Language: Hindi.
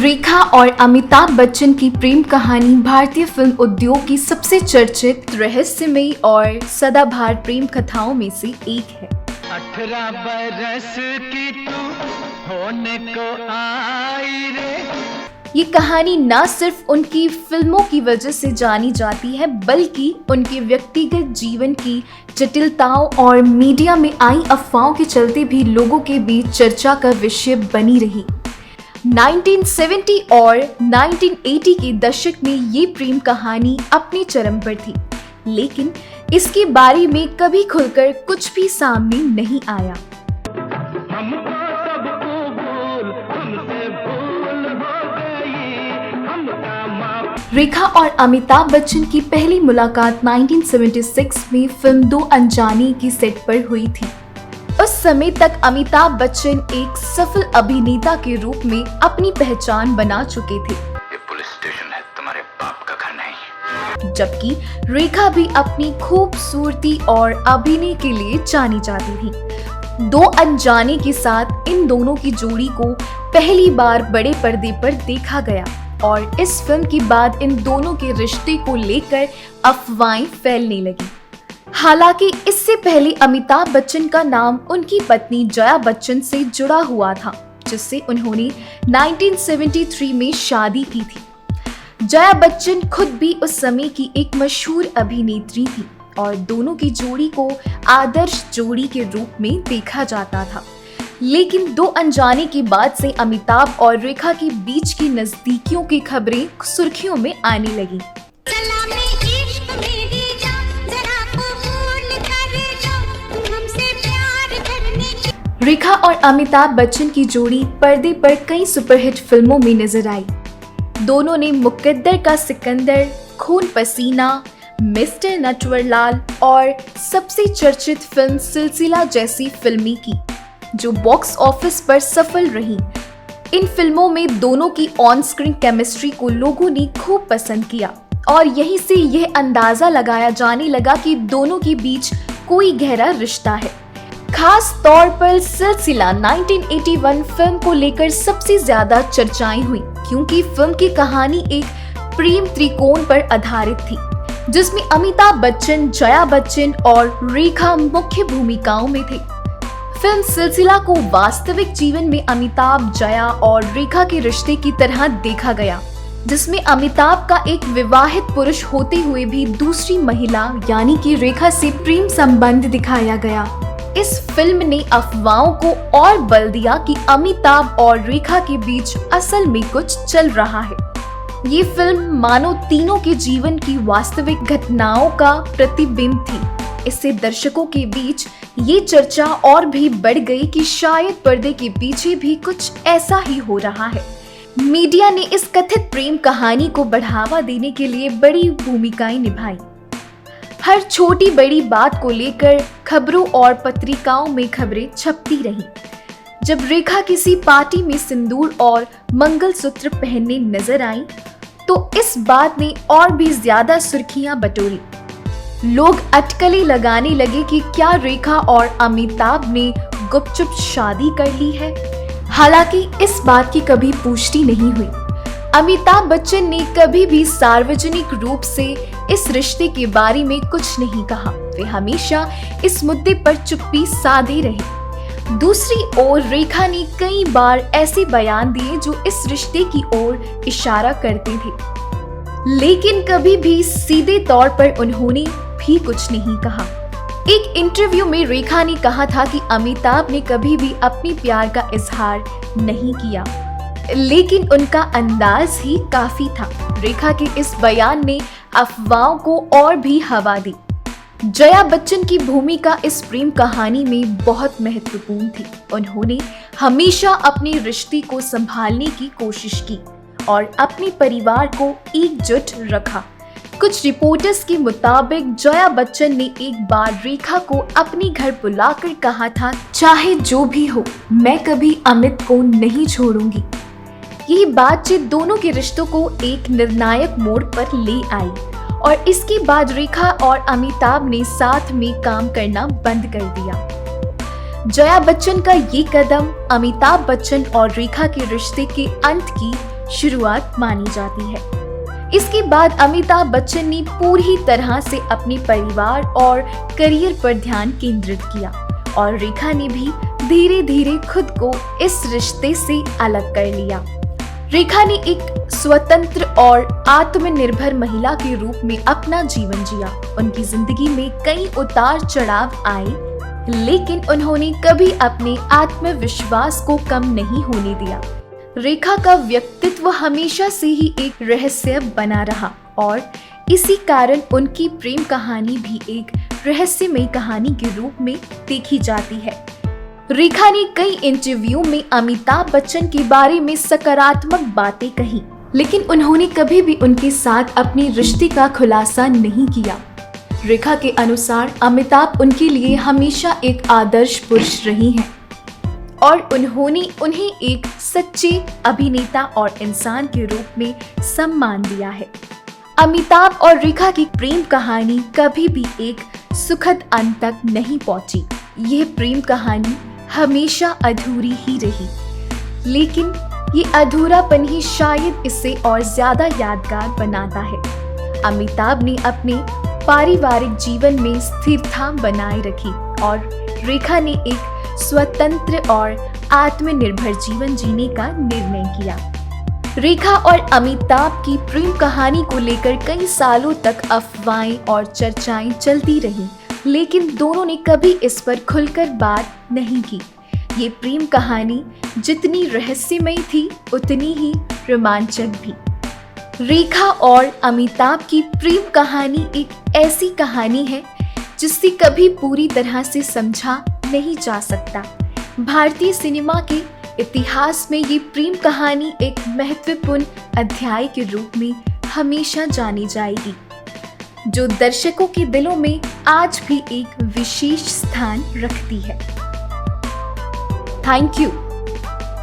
रेखा और अमिताभ बच्चन की प्रेम कहानी भारतीय फिल्म उद्योग की सबसे चर्चित, रहस्यमयी और सदाबहार प्रेम कथाओं में से एक है। 18 बरस की तू होने को आई रे। ये कहानी न सिर्फ उनकी फिल्मों की वजह से जानी जाती है, बल्कि उनके व्यक्तिगत जीवन की जटिलताओं और मीडिया में आई अफवाहों के चलते भी लोगों के बीच चर्चा का विषय बनी रही। 1970 और 1980 के दशक में ये प्रेम कहानी अपने चरम पर थी, लेकिन इसके बारे में कभी खुलकर कुछ भी सामने नहीं आया। रेखा और अमिताभ बच्चन की पहली मुलाकात 1976 में फिल्म दो अनजाने की सेट पर हुई थी। उस समय तक अमिताभ बच्चन एक सफल अभिनेता के रूप में अपनी पहचान बना चुके थे। ये पुलिस स्टेशन है, तुम्हारे बाप का घर नहीं। जबकि रेखा भी अपनी खूबसूरती और अभिनय के लिए जानी जाती थी। दो अनजाने के साथ इन दोनों की जोड़ी को पहली बार बड़े पर्दे पर देखा गया और इस फिल्म के बाद इन दोनों के रिश्ते को लेकर अफवाहें फैलने लगी। हालांकि इससे पहले अमिताभ बच्चन का नाम उनकी पत्नी जया बच्चन से जुड़ा हुआ था, जिससे उन्होंने 1973 में शादी की थी। जया बच्चन खुद भी उस समय की एक मशहूर अभिनेत्री थी और दोनों की जोड़ी को आदर्श जोड़ी के रूप में देखा जाता था। लेकिन दो अनजाने के बाद से अमिताभ और रेखा के बीच की नजदीकियों की खबरें सुर्खियों में आने लगी। रेखा और अमिताभ बच्चन की जोड़ी पर्दे पर कई सुपरहिट फिल्मों में नजर आई। दोनों ने मुकद्दर का सिकंदर, खून पसीना, मिस्टर नटवरलाल और सबसे चर्चित फिल्म सिलसिला जैसी फिल्में की, जो बॉक्स ऑफिस पर सफल रहीं। इन फिल्मों में दोनों की ऑन स्क्रीन केमिस्ट्री को लोगों ने खूब पसंद किया और यहीं से यह अंदाजा लगाया जाने लगा कि दोनों के बीच कोई गहरा रिश्ता है। खास तौर पर सिलसिला 1981 फिल्म को लेकर सबसे ज्यादा चर्चाएं हुई, क्योंकि फिल्म की कहानी एक प्रेम त्रिकोण पर आधारित थी, जिसमें अमिताभ बच्चन, जया बच्चन और रेखा मुख्य भूमिकाओं में थे। फिल्म सिलसिला को वास्तविक जीवन में अमिताभ, जया और रेखा के रिश्ते की तरह देखा गया, जिसमें अमिताभ का एक विवाहित पुरुष होते हुए भी दूसरी महिला यानी कि रेखा से प्रेम संबंध दिखाया गया। इस फिल्म ने अफवाहों को और बल दिया कि अमिताभ और रेखा के बीच असल में कुछ चल रहा है। ये फिल्म मानो तीनों के जीवन की वास्तविक घटनाओं का प्रतिबिंब थी। इससे दर्शकों के बीच ये चर्चा और भी बढ़ गई कि शायद पर्दे के पीछे भी कुछ ऐसा ही हो रहा है। मीडिया ने इस कथित प्रेम कहानी को बढ़ावा देने के लिए बड़ी भूमिकाएं निभाई। हर छोटी बड़ी बात को लेकर खबरों और पत्रिकाओं में खबरें छपती रहीं। जब रेखा किसी पार्टी में सिंदूर और मंगलसूत्र पहनने नजर आई, तो इस बात ने और भी ज्यादा सुर्खियां बटोरी। लोग अटकलें लगाने लगे कि क्या रेखा और अमिताभ ने गुपचुप शादी कर ली है। हालांकि इस बात की कभी पुष्टि नहीं हुई। अमिताभ बच्चन ने कभी भी सार्वजनिक रूप से इस रिश्ते के बारे में कुछ नहीं कहा। वे हमेशा इस मुद्दे पर चुप्पी साधे रहे। दूसरी ओर रेखा ने कई बार ऐसे बयान दिए जो इस रिश्ते की ओर इशारा करते थे, लेकिन कभी भी सीधे तौर पर उन्होंने भी कुछ नहीं कहा। एक इंटरव्यू में रेखा ने कहा था कि अमिताभ ने कभी भी अपने प्यार का इजहार नहीं किया, लेकिन उनका अंदाज ही काफी था। रेखा के इस बयान ने अफवाहों को और भी हवा दी। जया बच्चन की भूमिका इस प्रेम कहानी में बहुत महत्वपूर्ण थी। उन्होंने हमेशा अपने रिश्ते को संभालने की कोशिश की और अपने परिवार को एकजुट रखा। कुछ रिपोर्टर्स के मुताबिक जया बच्चन ने एक बार रेखा को अपने घर बुलाकर कहा था, चाहे जो भी हो, मैं कभी अमित को नहीं छोड़ूंगी। यही बातचीत दोनों के रिश्तों को एक निर्णायक मोड़ पर ले आई और इसके बाद रेखा और अमिताभ ने साथ में काम करना बंद कर दिया। जया बच्चन का ये कदम अमिताभ बच्चन और रेखा के रिश्ते के अंत की शुरुआत मानी जाती है। इसके बाद अमिताभ बच्चन ने पूरी तरह से अपने परिवार और करियर पर ध्यान केंद्रित किया और रेखा ने भी धीरे धीरे खुद को इस रिश्ते से अलग कर लिया। रेखा ने एक स्वतंत्र और आत्मनिर्भर महिला के रूप में अपना जीवन जिया। उनकी जिंदगी में कई उतार चढ़ाव आए, लेकिन उन्होंने कभी अपने आत्मविश्वास को कम नहीं होने दिया। रेखा का व्यक्तित्व हमेशा से ही एक रहस्य बना रहा और इसी कारण उनकी प्रेम कहानी भी एक रहस्यमय कहानी के रूप में देखी जाती है। रेखा ने कई इंटरव्यू में अमिताभ बच्चन के बारे में सकारात्मक बातें कही, लेकिन उन्होंने कभी भी उनके साथ अपने रिश्ते का खुलासा नहीं किया। रेखा के अनुसार अमिताभ उनके लिए हमेशा एक आदर्श पुरुष रहे हैं और उन्होंने उन्हें एक सच्चे अभिनेता और इंसान के रूप में सम्मान दिया है। अमिताभ और रेखा की प्रेम कहानी कभी भी एक सुखद अंत तक नहीं पहुंची। यह प्रेम कहानी हमेशा अधूरी ही रही, लेकिन ये अधूरापन ही शायद इसे और ज्यादा यादगार बनाता है। अमिताभ ने अपने पारिवारिक जीवन में स्थिरता बनाए रखी और रेखा ने एक स्वतंत्र और आत्मनिर्भर जीवन जीने का निर्णय किया। रेखा और अमिताभ की प्रेम कहानी को लेकर कई सालों तक अफवाहें और चर्चाएं चलती रहीं, लेकिन दोनों ने कभी इस पर खुलकर बात नहीं की। ये प्रेम कहानी जितनी रहस्यमय थी, उतनी ही रोमांचक भी। रेखा और अमिताभ की प्रेम कहानी एक ऐसी कहानी है जिसे कभी पूरी तरह से समझा नहीं जा सकता। भारतीय सिनेमा के इतिहास में ये प्रेम कहानी एक महत्वपूर्ण अध्याय के रूप में हमेशा जानी जाएगी, जो दर्शकों के दिलों में आज भी एक विशेष स्थान रखती है। Thank you.